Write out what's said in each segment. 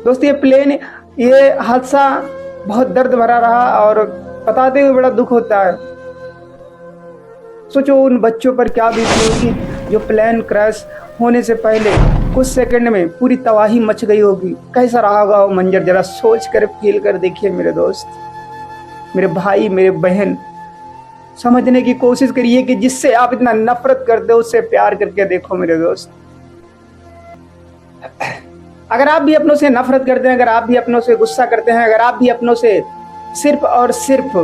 दोस्त ये हादसा बहुत दर्द भरा रहा और बताते हुए बड़ा दुख होता है। सोचो उन बच्चों पर क्या बीती होगी जो प्लेन क्रैश होने से पहले कुछ सेकंड में पूरी तबाही मच गई होगी। कैसा रहा होगा वो मंजर, जरा सोच कर फील कर देखिए मेरे दोस्त, मेरे भाई, मेरे बहन। समझने की कोशिश करिए कि जिससे आप इतना नफरत करते हो उससे प्यार करके देखो मेरे दोस्त। अगर आप भी अपनों से नफरत करते हैं, अगर आप भी अपनों से गुस्सा करते हैं, अगर आप भी अपनों से सिर्फ और सिर्फ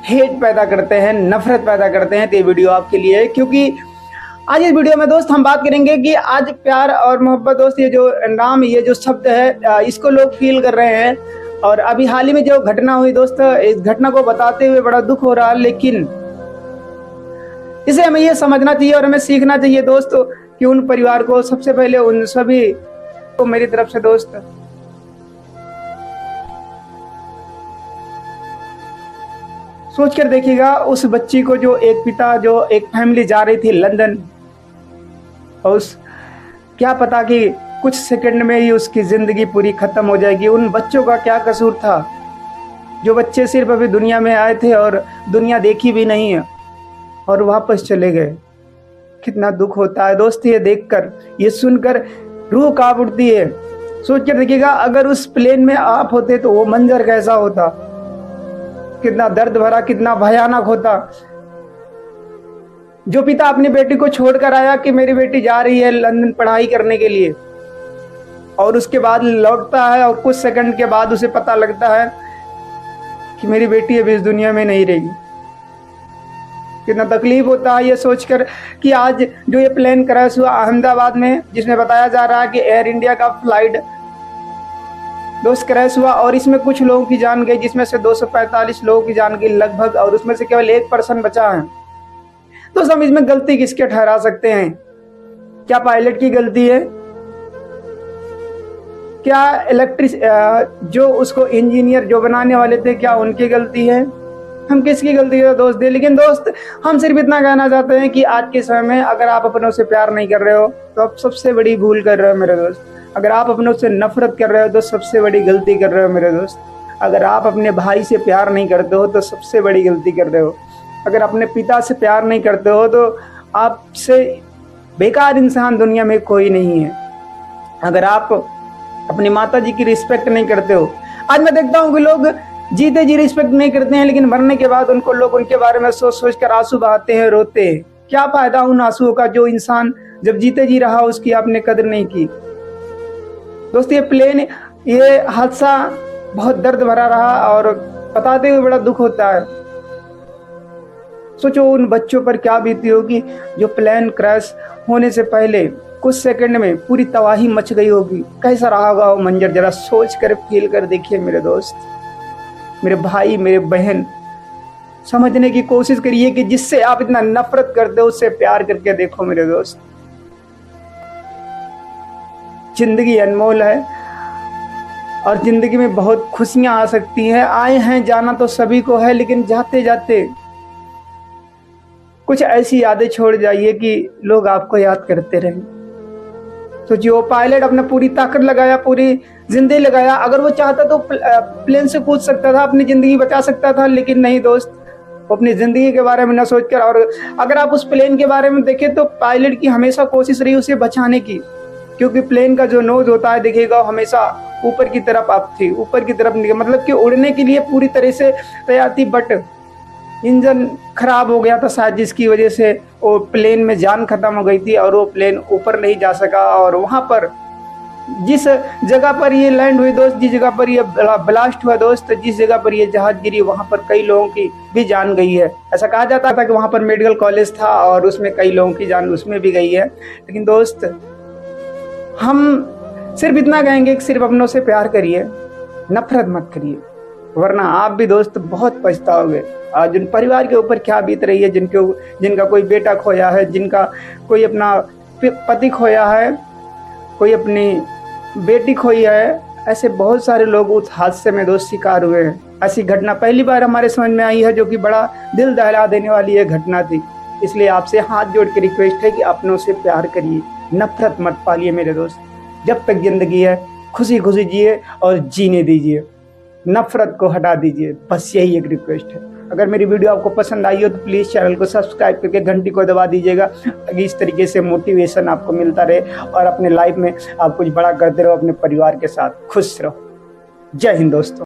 हेट पैदा करते हैं, नफरत पैदा करते हैं, तो ये वीडियो आपके लिए है। क्योंकि आज इस वीडियो में दोस्त हम बात करेंगे कि आज प्यार और मोहब्बत दोस्त ये जो नाम, ये जो शब्द है, इसको लोग फील कर रहे हैं। और अभी हाल ही में जो घटना हुई दोस्त, इस घटना को बताते हुए बड़ा दुख हो रहा है, लेकिन इसे हमें ये समझना चाहिए और हमें सीखना चाहिए दोस्त कि उन परिवार को, सबसे पहले उन सभी को मेरी तरफ से दोस्त सोच कर देखिएगा उस बच्ची को, जो एक पिता, जो एक फैमिली जा रही थी लंदन, और उस क्या पता कि कुछ सेकंड में ही उसकी जिंदगी पूरी खत्म हो जाएगी। उन बच्चों का क्या कसूर था? जो बच्चे सिर्फ अभी दुनिया में आए थे और दुनिया देखी भी नहीं है और वापस चले गए। कितना दुख होता है दोस्त ये देखकर, ये सुनकर रूह कांप उठती है। सोच कर देखिएगा अगर उस प्लेन में आप होते तो वो मंजर कैसा होता, कितना दर्द भरा, कितना भयानक होता। जो पिता अपनी बेटी को छोड़कर आया कि मेरी बेटी जा रही है लंदन पढ़ाई करने के लिए, और उसके बाद लौटता है और कुछ सेकंड के बाद उसे पता लगता है कि मेरी बेटी अभी इस दुनिया में नहीं रहेगी। कितना तकलीफ होता है ये सोचकर कि आज जो ये प्लेन क्रैश हुआ अहमदाबाद में, जिसमें बताया जा रहा है कि एयर इंडिया का फ्लाइट दोस्त क्रैश हुआ और इसमें कुछ लोगों की जान गई, जिसमें से 245 लोगों की जान गई लगभग, और उसमें से केवल एक पर्सन बचा है। तो हम इसमें गलती किसके ठहरा सकते हैं? क्या पायलट की गलती है? क्या जो उसको इंजीनियर जो बनाने वाले थे, क्या उनकी गलती है? हम किसकी गलती है दोस्त दे? लेकिन दोस्त हम सिर्फ इतना कहना चाहते हैं कि आज के समय में अगर आप अपनों से प्यार नहीं कर रहे हो तो आप सबसे बड़ी भूल कर रहे हो मेरे दोस्त। अगर आप अपनों से नफरत कर रहे हो तो सबसे बड़ी गलती कर रहे हो मेरे दोस्त। अगर आप अपने भाई से प्यार नहीं करते हो तो सबसे बड़ी गलती कर रहे हो। अगर अपने पिता से प्यार नहीं करते हो तो आपसे बेकार इंसान दुनिया में कोई नहीं है। अगर आप अपनी माता जी की रिस्पेक्ट नहीं करते हो, आज मैं देखता हूँ कि लोग जीते जी रिस्पेक्ट नहीं करते हैं, लेकिन मरने के बाद उनको लोग उनके बारे में सोच सोच कर आंसू बहाते हैं, रोते हैं। क्या फायदा उन आंसुओं का जो इंसान जब जीते जी रहा उसकी आपने कदर नहीं की। दोस्त ये हादसा बहुत दर्द भरा रहा और बताते हुए बड़ा दुख होता है। सोचो उन बच्चों पर क्या बीती होगी जो प्लेन क्रैश होने से पहले कुछ सेकंड में पूरी तबाही मच गई होगी। कैसा रहा होगा वो मंजर, जरा सोच कर फील कर देखिए मेरे दोस्त, मेरे भाई, मेरे बहन। समझने की कोशिश करिए कि जिससे आप इतना नफरत करते हो उससे प्यार करके देखो मेरे दोस्त। जिंदगी अनमोल है और जिंदगी में बहुत खुशियां आ सकती हैं। आए हैं, जाना तो सभी को है, लेकिन जाते जाते कुछ ऐसी यादें छोड़ जाइए कि लोग आपको याद करते रहें। तो जो पायलट अपना पूरी ताकत लगाया, पूरी जिंदगी लगाया, अगर वो चाहता तो प्लेन से कूद सकता था, अपनी जिंदगी बचा सकता था, लेकिन नहीं दोस्त, वो अपनी जिंदगी के बारे में न सोचकर। और अगर आप उस प्लेन के बारे में देखें तो पायलट की हमेशा कोशिश रही उसे बचाने की, क्योंकि प्लेन का जो नोज होता है देखिएगा हमेशा ऊपर की तरफ आप थी, ऊपर की तरफ मतलब कि उड़ने के लिए पूरी तरह से तैयार थी, बट इंजन खराब हो गया था शायद, जिसकी वजह से वो प्लेन में जान खत्म हो गई थी और वो प्लेन ऊपर नहीं जा सका। और वहाँ पर जिस जगह पर ये लैंड हुई दोस्त, जिस जगह पर ये ब्लास्ट हुआ दोस्त, जिस जगह पर ये जहाज गिरी, वहाँ पर कई लोगों की भी जान गई है। ऐसा कहा जाता था कि वहाँ पर मेडिकल कॉलेज था और उसमें कई लोगों की जान उसमें भी गई है। लेकिन दोस्त हम सिर्फ इतना कहेंगे कि सिर्फ अपनों से प्यार करिए, नफरत मत करिए, वरना आप भी दोस्त बहुत पछताओगे। आज जिन परिवार के ऊपर क्या बीत रही है, जिनका कोई बेटा खोया है, जिनका कोई अपना पति खोया है, कोई अपनी बेटी खोई है, ऐसे बहुत सारे लोग उस हादसे में दोस्त शिकार हुए हैं। ऐसी घटना पहली बार हमारे समझ में आई है, जो कि बड़ा दिल दहला देने वाली ये घटना थी। इसलिए आपसे हाथ जोड़ के रिक्वेस्ट है कि अपनों से प्यार करिए, नफरत मत पालिए मेरे दोस्त। जब तक जिंदगी है खुशी खुशी जिए और जीने दीजिए, नफरत को हटा दीजिए। बस यही एक रिक्वेस्ट है। अगर मेरी वीडियो आपको पसंद आई हो तो प्लीज़ चैनल को सब्सक्राइब करके घंटी को दबा दीजिएगा, ताकि इस तरीके से मोटिवेशन आपको मिलता रहे और अपने लाइफ में आप कुछ बड़ा करते रहो, अपने परिवार के साथ खुश रहो। जय हिंद दोस्तों।